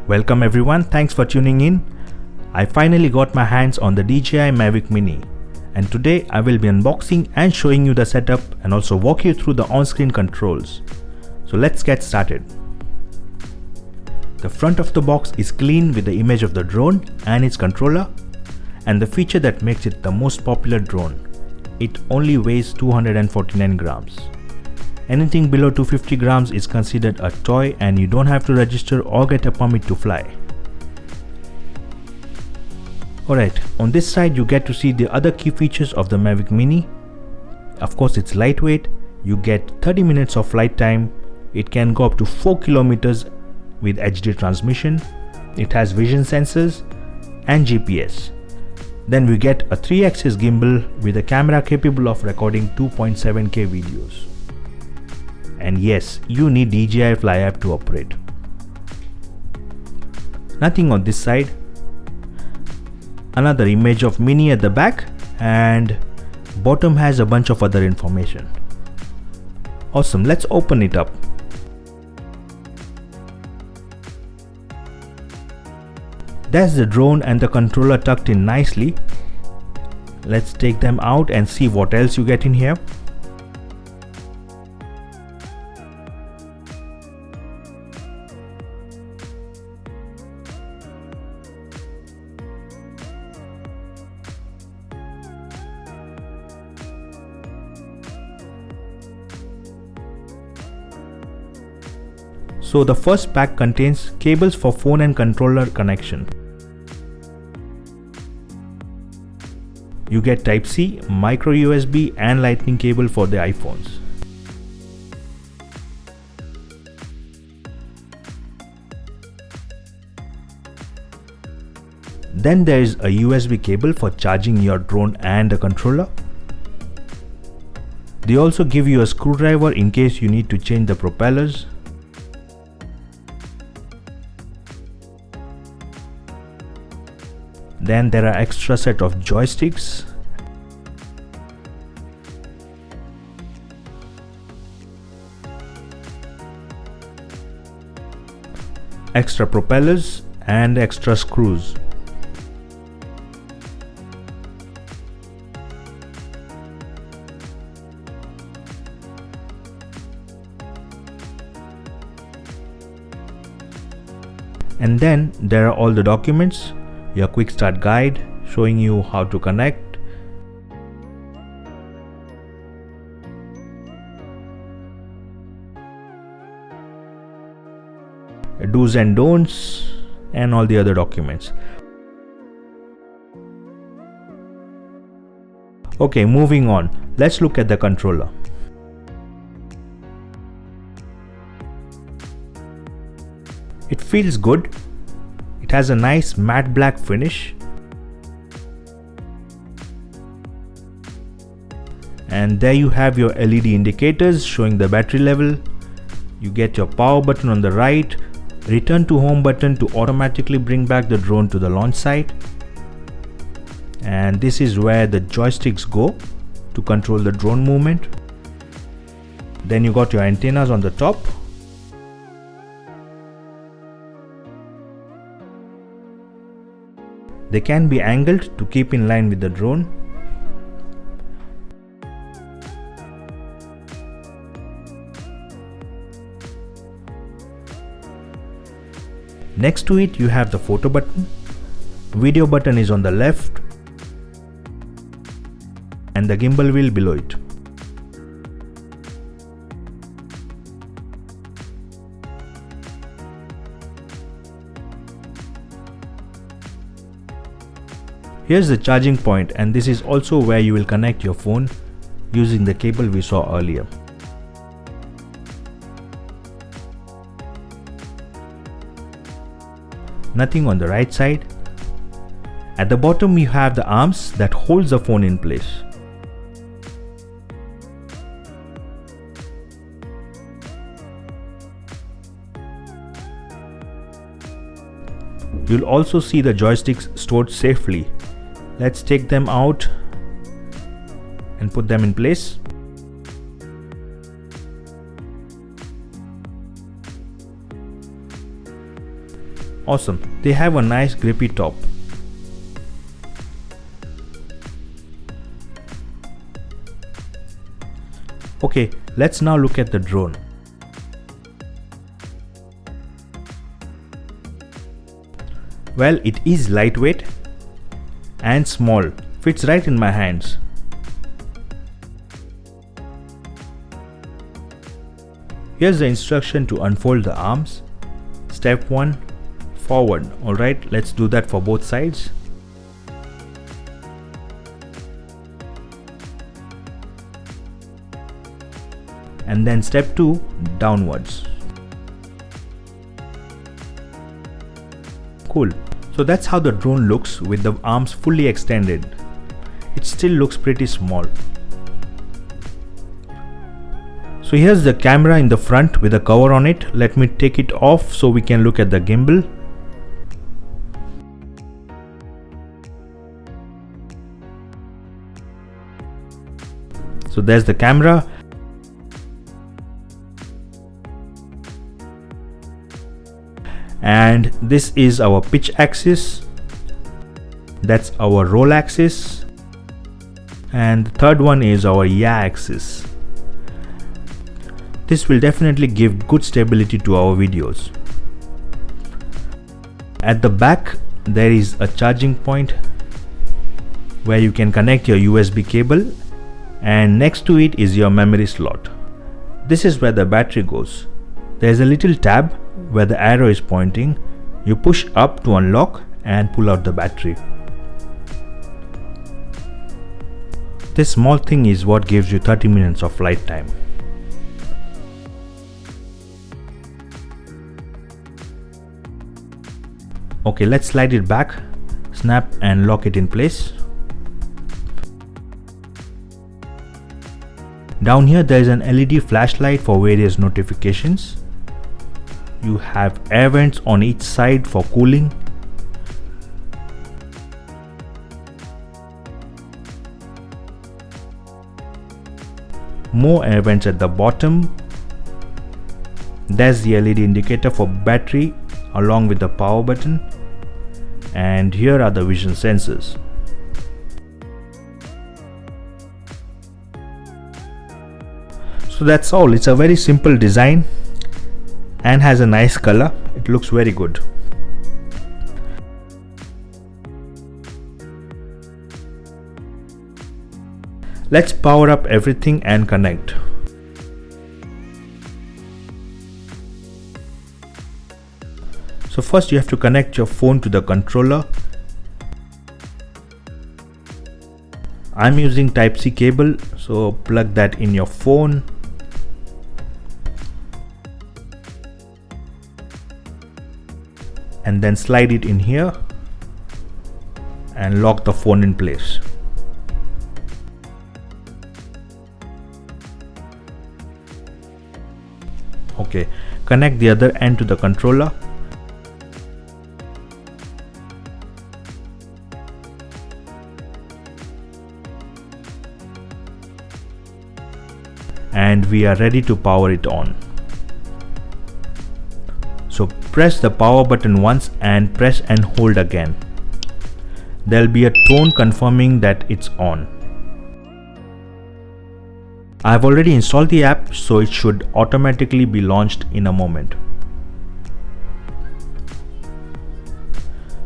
Welcome everyone, thanks for tuning in. I finally got my hands on the DJI Mavic Mini, and today I will be unboxing and showing you the setup and also walk you through the on-screen controls. So let's get started. The front of the box is clean with the image of the drone and its controller, and the feature that makes it the most popular drone. It only weighs 249 grams. Anything below 250 grams is considered a toy and you don't have to register or get a permit to fly. Alright, on this side you get to see the other key features of the Mavic Mini. Of course, it's lightweight, you get 30 minutes of flight time, it can go up to 4 kilometers with HD transmission, it has vision sensors and GPS. Then we get a 3-axis gimbal with a camera capable of recording 2.7K videos. And yes, you need DJI Fly app to operate. Nothing on this side. Another image of Mini at the back, and bottom has a bunch of other information. Awesome, let's open it up. There's the drone and the controller tucked in nicely. Let's take them out and see what else you get in here. So the first pack contains cables for phone and controller connection. You get Type-C, micro USB and lightning cable for the iPhones. Then there is a USB cable for charging your drone and the controller. They also give you a screwdriver in case you need to change the propellers. Then there are extra set of joysticks, extra propellers and extra screws. And then there are all the documents. Your quick start guide showing you how to connect, do's and don'ts, and all the other documents. Okay, moving on, let's look at the controller. It feels good. It has a nice matte black finish, and there you have your LED indicators showing the battery level. You get your power button on the right, return to home button to automatically bring back the drone to the launch site, and this is where the joysticks go to control the drone movement. Then you got your antennas on the top. They can be angled to keep in line with the drone. Next to it you have the photo button. Video button is on the left and the gimbal wheel below it. Here's the charging point, and this is also where you will connect your phone using the cable we saw earlier. Nothing on the right side. At the bottom you have the arms that holds the phone in place. You'll also see the joysticks stored safely. Let's take them out and put them in place. Awesome, they have a nice grippy top. Okay, let's now look at the drone. Well, it is lightweight and small, fits right in my hands. Here's the instruction to unfold the arms. Step 1, forward. Alright, let's do that for both sides. And then step 2, downwards. Cool. So that's how the drone looks with the arms fully extended. It still looks pretty small. So here's the camera in the front with a cover on it. Let me take it off so we can look at the gimbal. So there's the camera. And this is our pitch axis, that's our roll axis, and the third one is our yaw axis. This will definitely give good stability to our videos. At the back there is a charging point where you can connect your USB cable, and next to it is your memory slot. This is where the battery goes. There is a little tab where the arrow is pointing. You push up to unlock and pull out the battery. This small thing is what gives you 30 minutes of flight time. Okay, let's slide it back, snap and lock it in place. Down here there is an LED flashlight for various notifications. You have air vents on each side for cooling. More air vents at the bottom. There's the LED indicator for battery along with the power button. And here are the vision sensors. So that's all. It's a very simple design and has a nice color. It looks very good. Let's power up everything and connect. So first you have to connect your phone to the controller. I'm using Type-C cable, so plug that in your phone. And then slide it in here and lock the phone in place. Okay, connect the other end to the controller. And we are ready to power it on. So press the power button once and press and hold again. There will be a tone confirming that it's on. I have already installed the app, so it should automatically be launched in a moment.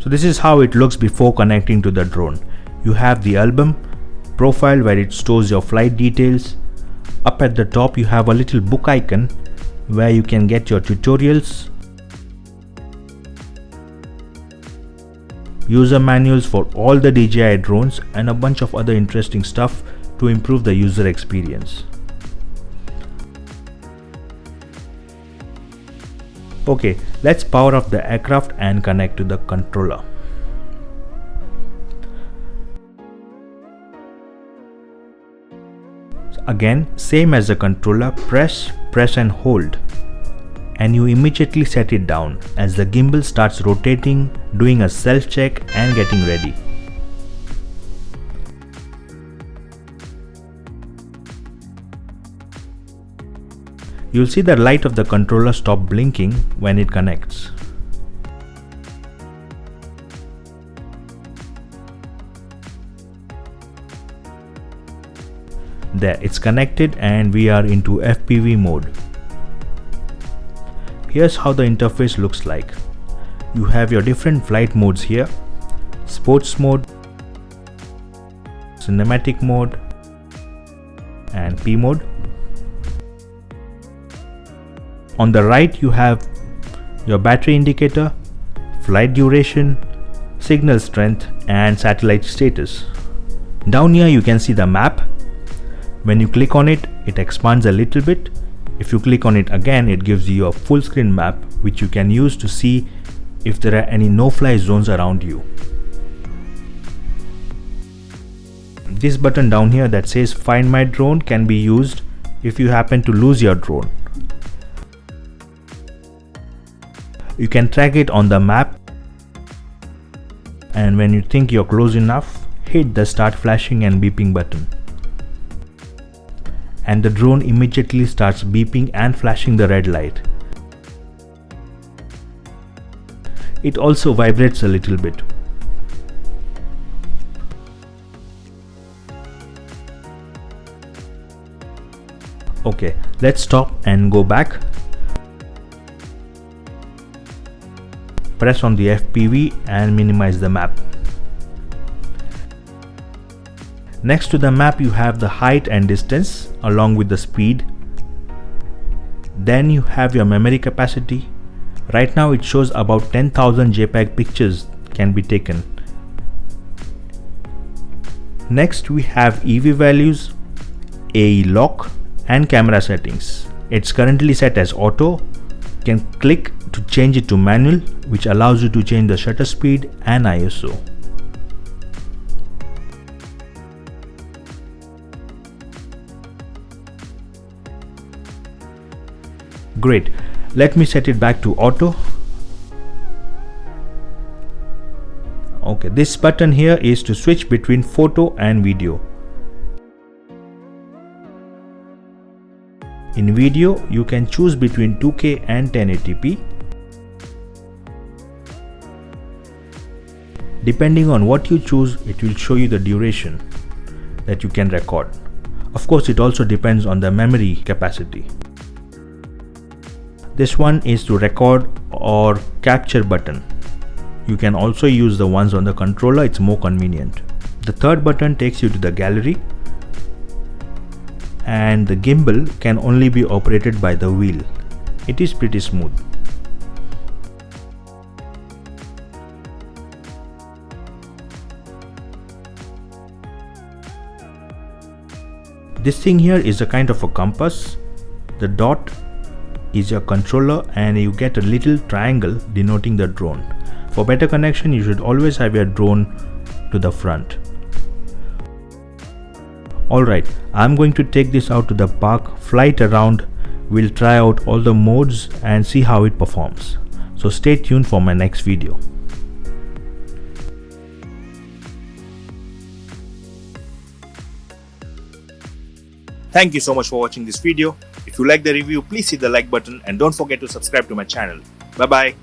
So this is how it looks before connecting to the drone. You have the album, profile where it stores your flight details. Up at the top you have a little book icon where you can get your tutorials, user manuals for all the DJI drones, and a bunch of other interesting stuff to improve the user experience. Okay, let's power up the aircraft and connect to the controller. Again, same as the controller, press and hold, and you immediately set it down as the gimbal starts rotating doing a self-check and getting ready. You'll see the light of the controller stop blinking when it connects. There, it's connected and we are into FPV mode. Here's how the interface looks like. You have your different flight modes here: sports mode, cinematic mode, and P mode. On the right you have your battery indicator, flight duration, signal strength, and satellite status. Down here you can see the map. When you click on it, it expands a little bit. If you click on it again, it gives you a full screen map which you can use to see if there are any no-fly zones around you. This button down here that says Find My Drone can be used if you happen to lose your drone. You can track it on the map, and when you think you're close enough, hit the start flashing and beeping button. And the drone immediately starts beeping and flashing the red light. It also vibrates a little bit. Okay, let's stop and go back. Press on the FPV and minimize the map. Next to the map you have the height and distance along with the speed. Then you have your memory capacity. Right now it shows about 10,000 JPEG pictures can be taken. Next we have EV values, AE lock, and camera settings. It's currently set as auto. You can click to change it to manual, which allows you to change the shutter speed and ISO. Great, let me set it back to auto. Okay, this button here is to switch between photo and video. In video, you can choose between 2K and 1080p. Depending on what you choose, it will show you the duration that you can record. Of course, it also depends on the memory capacity. This one is to record or capture button. You can also use the ones on the controller, it's more convenient. The third button takes you to the gallery, and the gimbal can only be operated by the wheel. It is pretty smooth. This thing here is a kind of a compass. The dot is your controller and you get a little triangle denoting the drone. For better connection, you should always have your drone to the front. Alright, I'm going to take this out to the park, fly it around. We'll try out all the modes and see how it performs. So stay tuned for my next video. Thank you so much for watching this video. If you like the review, please hit the like button and don't forget to subscribe to my channel. Bye bye.